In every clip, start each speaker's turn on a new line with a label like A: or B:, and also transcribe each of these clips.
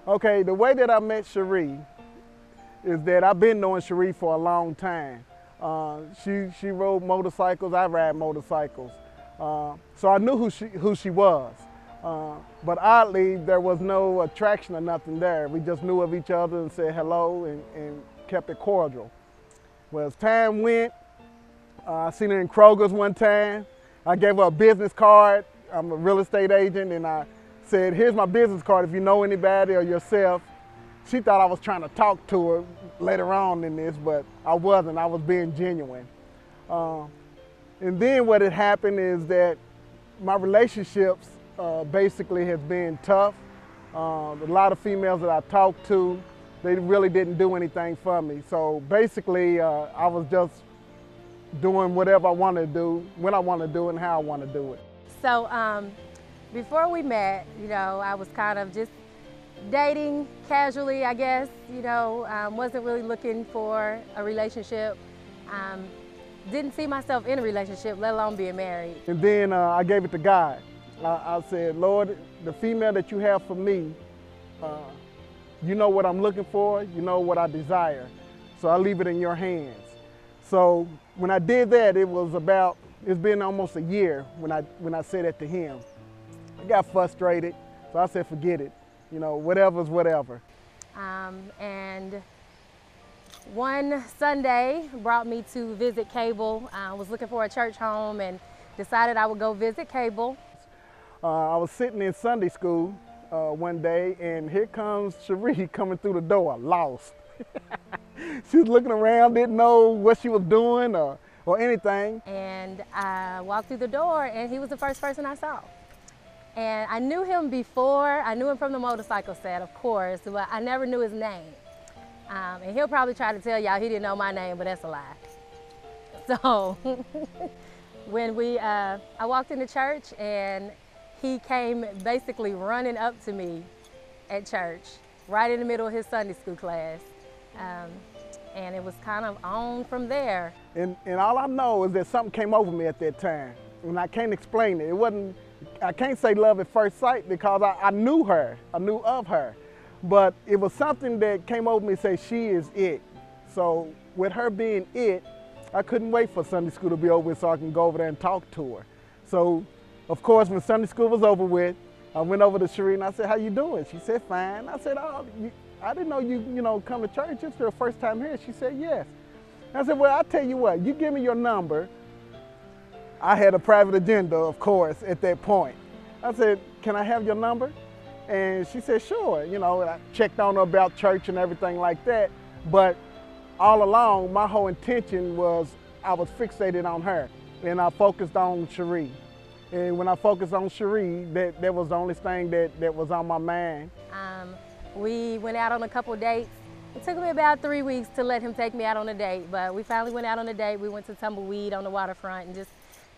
A: Okay, the way that I met Sheree is that I've been knowing Sheree for a long time. She rode motorcycles, I ride motorcycles. So I knew who she was. But oddly, there was no attraction or nothing there. We just knew of each other and said hello and kept it cordial. Well, as time went, I seen her in Kroger's one time. I gave her a business card. I'm a real estate agent, and I said, here's my business card if you know anybody or yourself. She thought I was trying to talk to her later on in this, but I wasn't. I was being genuine. And then what had happened is that my relationships basically has been tough. A lot of females that I talked to, they really didn't do anything for me. So basically, I was just doing whatever I wanted to do, when I want to do it, and how I want to do it.
B: So before we met, I was kind of just dating casually, I guess. Wasn't really looking for a relationship. Didn't see myself in a relationship, let alone being married.
A: And then I gave it to God. I said, Lord, the female that you have for me, you know what I'm looking for, you know what I desire. So I leave it in your hands. So when I did that, it's been almost a year when I said that to him. I got frustrated, so I said, forget it. Whatever's whatever.
B: And one Sunday brought me to visit Cable. I was looking for a church home and decided I would go visit Cable.
A: I was sitting in Sunday school one day, and here comes Sheree coming through the door, lost. She was looking around, didn't know what she was doing or anything.
B: And I walked through the door, and he was the first person I saw. And I knew him before. I knew him from the motorcycle set, of course, but I never knew his name. And he'll probably try to tell y'all he didn't know my name, but that's a lie. So when I walked into church, and he came basically running up to me at church, right in the middle of his Sunday school class. And it was kind of on from there.
A: And all I know is that something came over me at that time, and I can't explain it. I can't say love at first sight because I knew her, I knew of her. But it was something that came over me and said, she is it. So with her being it, I couldn't wait for Sunday school to be over with so I can go over there and talk to her. So, of course, when Sunday school was over with, I went over to Sheree and I said, how you doing? She said, fine. I said, oh, I didn't know you come to church. It's your first time here. She said, yes. I said, well, I'll tell you what, you give me your number. I had a private agenda, of course, at that point. I said, can I have your number? And she said, sure. I checked on her about church and everything like that. But all along, my whole intention was I was fixated on her, and I focused on Sheree. And when I focused on Sheree, that was the only thing that was on my mind.
B: We went out on a couple dates. It took me about 3 weeks to let him take me out on a date, but we finally went out on a date. We went to Tumbleweed on the waterfront and just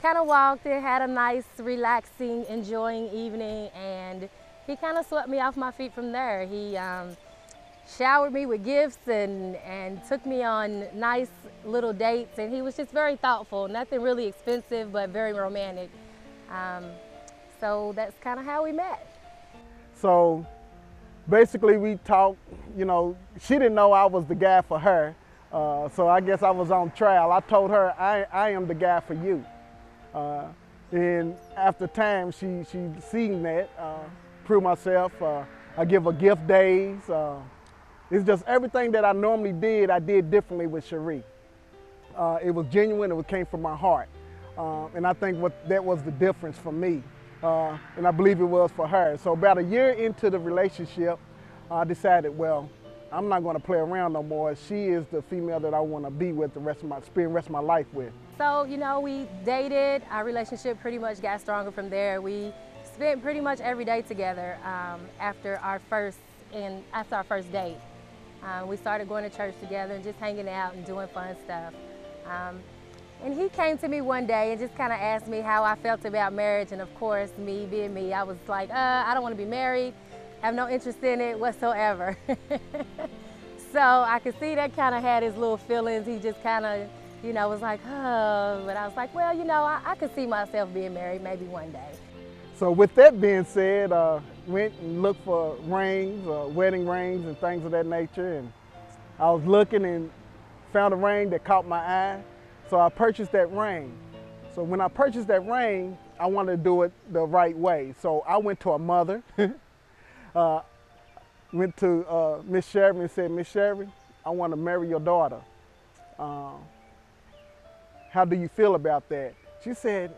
B: kind of walked and had a nice, relaxing, enjoying evening, and he kind of swept me off my feet from there. He showered me with gifts and took me on nice little dates, and he was just very thoughtful. Nothing really expensive, but very romantic. So that's kind of how we met.
A: So basically we talked, she didn't know I was the guy for her. So I guess I was on trial. I told her, I am the guy for you. And after time, she seen that, prove myself. I give her gift days. It's just everything that I normally did, I did differently with Sheree. It was genuine, it came from my heart. And I think that was the difference for me. And I believe it was for her. So about a year into the relationship, I decided, well, I'm not going to play around no more. She is the female that I want to be with spend the rest of my life with.
B: So, we dated. Our relationship pretty much got stronger from there. We spent pretty much every day together after our first date. We started going to church together and just hanging out and doing fun stuff. And he came to me one day and just kind of asked me how I felt about marriage. And of course, me being me, I was like, I don't want to be married. I have no interest in it whatsoever. So I could see that kind of had his little feelings. He just kind of, was like, oh. But I was like, well, I could see myself being married maybe one day.
A: So with that being said, went and looked for rings, wedding rings and things of that nature. And I was looking and found a ring that caught my eye. So I purchased that ring. So when I purchased that ring, I wanted to do it the right way. So I went to a mother, went to Miss Sheree and said, Miss Sheree, I want to marry your daughter. How do you feel about that? She said,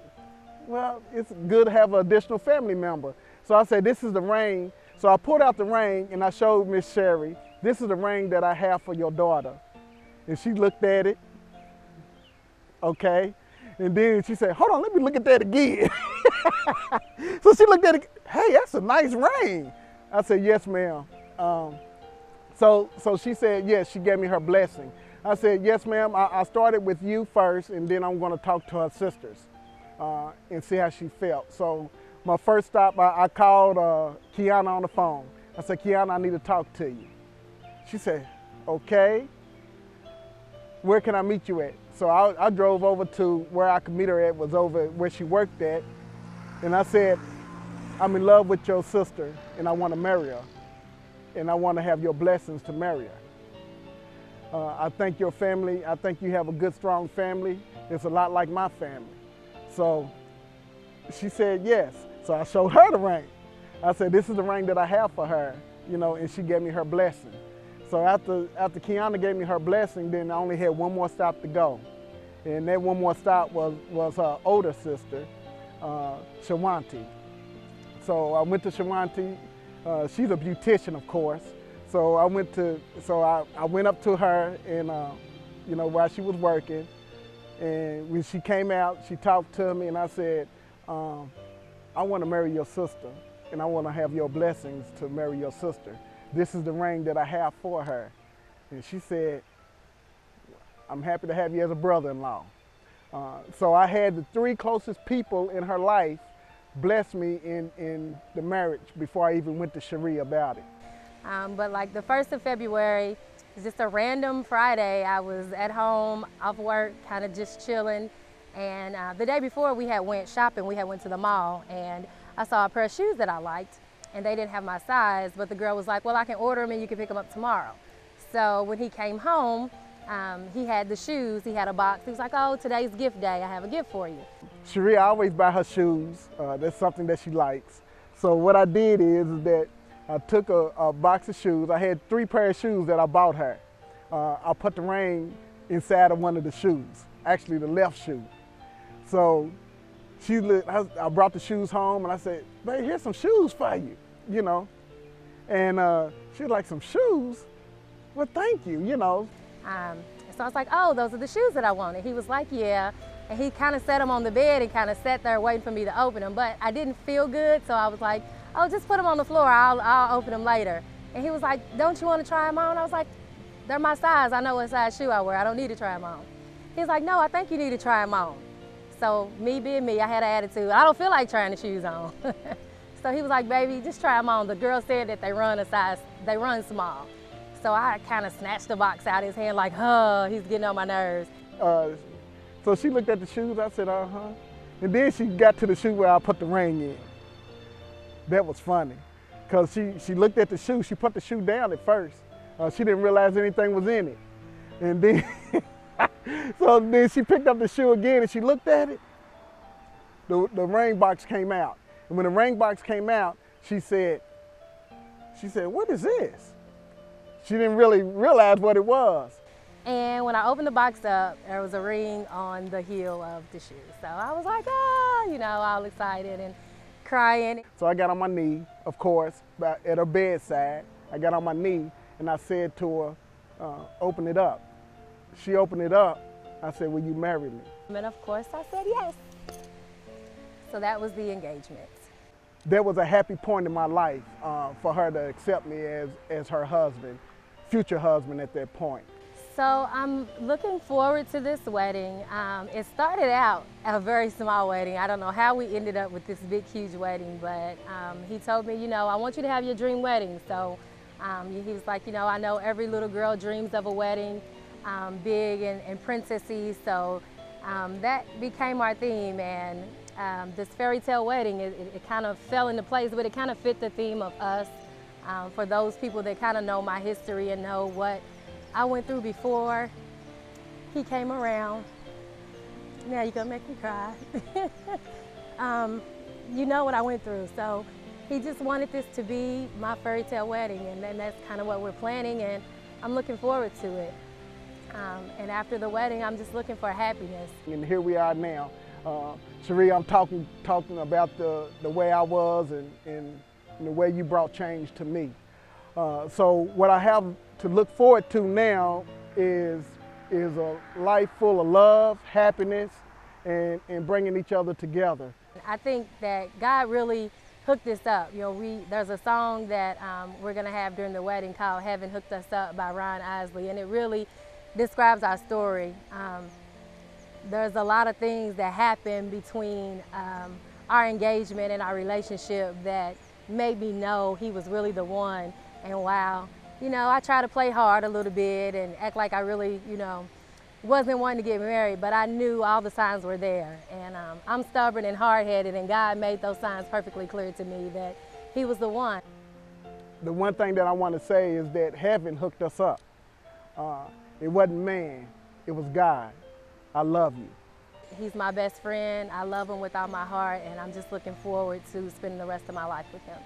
A: well, it's good to have an additional family member. So I said, this is the ring. So I pulled out the ring and I showed Miss Sheree, this is the ring that I have for your daughter. And she looked at it, okay? And then she said, hold on, let me look at that again. So she looked at it, hey, that's a nice ring. I said, yes, ma'am. So she said, yes, she gave me her blessing. I said, yes, ma'am, I started with you first, and then I'm gonna talk to her sisters and see how she felt. So my first stop, I called Kiana on the phone. I said, Kiana, I need to talk to you. She said, okay, where can I meet you at? So I drove over to where I could meet her at, was over where she worked at. And I said, I'm in love with your sister and I want to marry her. And I want to have your blessings to marry her. I think your family, I think you have a good, strong family. It's a lot like my family. So she said yes. So I showed her the ring. I said, this is the ring that I have for her, you know, and she gave me her blessing. So after Kiana gave me her blessing, then I only had one more stop to go. And that one more stop was her older sister, Shawanti. So I went to Shawanti. She's a beautician, of course. So I went up to her and, you know, while she was working. And when she came out, she talked to me and I said, I want to marry your sister and I want to have your blessings to marry your sister. This is the ring that I have for her. And she said, I'm happy to have you as a brother-in-law. So I had the three closest people in her life bless me in the marriage before I even went to Sheree about it.
B: But like the 1st of February, it's just a random Friday. I was at home, off work, kind of just chilling. And the day before we had went shopping, we had went to the mall and I saw a pair of shoes that I liked and they didn't have my size, but the girl was like, well, I can order them and you can pick them up tomorrow. So when he came home, he had the shoes, he had a box. He was like, oh, today's gift day, I have a gift for you.
A: Sheree, I always buy her shoes. That's something that she likes. So what I did is that I took a box of shoes. I had 3 pairs of shoes that I bought her. I put the ring inside of one of the shoes, actually the left shoe. So I brought the shoes home and I said, babe, here's some shoes for you, you know. And she was like, some shoes? Well, thank you, you know.
B: So I was like, oh, those are the shoes that I wanted. He was like, yeah. And he kind of set them on the bed and kind of sat there waiting for me to open them. But I didn't feel good, so I was like, oh, just put them on the floor. I'll open them later. And he was like, don't you want to try them on? I was like, they're my size. I know what size shoe I wear. I don't need to try them on. He was like, no, I think you need to try them on. So me being me, I had an attitude. I don't feel like trying the shoes on. So he was like, baby, just try them on. The girl said that they run small. So I kind of snatched the box out of his hand like, oh, he's getting on my nerves.
A: So she looked at the shoes, I said, uh-huh. And then she got to the shoe where I put the ring in. That was funny, because she looked at the shoe, she put the shoe down at first. She didn't realize anything was in it. And then, so then she picked up the shoe again and she looked at it. The ring box came out. And when the ring box came out, she said, what is this? She didn't really realize what it was.
B: And when I opened the box up, there was a ring on the heel of the shoe. So I was like, ah, you know, all excited and crying.
A: So I got on my knee, of course, at her bedside. I got on my knee and I said to her, open it up. She opened it up. I said, will you marry me?
B: And of course I said yes. So that was the engagement.
A: That was a happy point in my life for her to accept me as her husband, future husband at that point.
B: So I'm looking forward to this wedding. It started out a very small wedding. I don't know how we ended up with this big, huge wedding, but he told me, you know, I want you to have your dream wedding. So he was like, you know, I know every little girl dreams of a wedding, big and princessy. So that became our theme. And this fairy tale wedding, it kind of fell into place, but it kind of fit the theme of us. For those people that kind of know my history and know what I went through before he came around. Now you're gonna make me cry. You know what I went through, so he just wanted this to be my fairy tale wedding, and then that's kind of what we're planning, and I'm looking forward to it. And after the wedding, I'm just looking for happiness.
A: And here we are now. Sheree, I'm talking about the way I was and the way you brought change to me. So what I have to look forward to now is a life full of love, happiness, and bringing each other together.
B: I think that God really hooked us up. You know, there's a song that we're gonna have during the wedding called "Heaven Hooked Us Up" by Ron Isley, and it really describes our story. There's a lot of things that happen between our engagement and our relationship that made me know he was really the one. And while, you know, I try to play hard a little bit and act like I really, you know, wasn't wanting to get married, but I knew all the signs were there. And I'm stubborn and hard-headed, and God made those signs perfectly clear to me that he was the one.
A: The one thing that I want to say is that heaven hooked us up. It wasn't man, it was God. I love you.
B: He's my best friend. I love him with all my heart, and I'm just looking forward to spending the rest of my life with him.